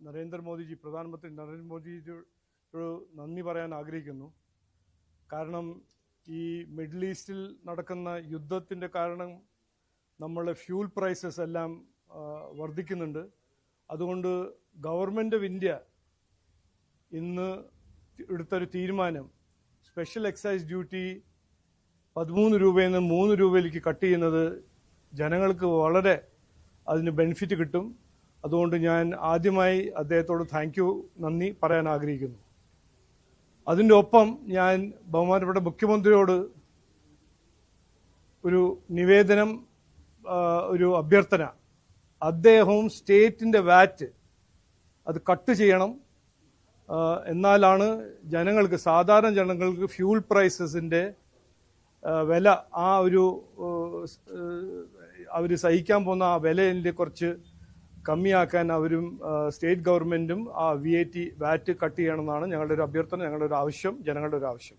നരേന്ദ്രമോദിജി പ്രധാനമന്ത്രി നരേന്ദ്രമോദിജിയോട് നന്ദി പറയാൻ ആഗ്രഹിക്കുന്നു. കാരണം ഈ മിഡിൽ ഈസ്റ്റിൽ നടക്കുന്ന യുദ്ധത്തിൻ്റെ കാരണം നമ്മളുടെ ഫ്യൂൽ പ്രൈസസ് എല്ലാം വർദ്ധിക്കുന്നുണ്ട്. അതുകൊണ്ട് ഗവൺമെൻറ് ഓഫ് ഇന്ത്യ ഇന്ന് എടുത്തൊരു തീരുമാനം സ്പെഷ്യൽ എക്സൈസ് ഡ്യൂട്ടി 13 രൂപയിൽ നിന്ന് 3 രൂപയിലേക്ക് കട്ട് ചെയ്യുന്നത് ജനങ്ങൾക്ക് വളരെ അതിന് ബെനിഫിറ്റ് കിട്ടും. അതുകൊണ്ട് ഞാൻ ആദ്യമായി അദ്ദേഹത്തോട് നന്ദി പറയാൻ ആഗ്രഹിക്കുന്നു. അതിൻ്റെ ഒപ്പം ഞാൻ ബഹുമാനപ്പെട്ട മുഖ്യമന്ത്രിയോട് ഒരു നിവേദനം, ഒരു അഭ്യർത്ഥന, അദ്ദേഹവും സ്റ്റേറ്റിൻ്റെ വാറ്റ് അത് കട്ട് ചെയ്യണം. എന്നാലാണ് സാധാരണ ജനങ്ങൾക്ക് ഫ്യൂൽ പ്രൈസസിൻ്റെ വില അവർ സഹിക്കാൻ പോകുന്ന ആ വിലയിൽ കുറച്ച് കമ്മിയാക്കാൻ അവരും സ്റ്റേറ്റ് ഗവൺമെൻറ്റും ആ VAT കട്ട് ചെയ്യണമെന്നാണ് ഞങ്ങളുടെ ഒരു അഭ്യർത്ഥന, ഞങ്ങളുടെ ഒരു ആവശ്യം, ജനങ്ങളുടെ ഒരു ആവശ്യം.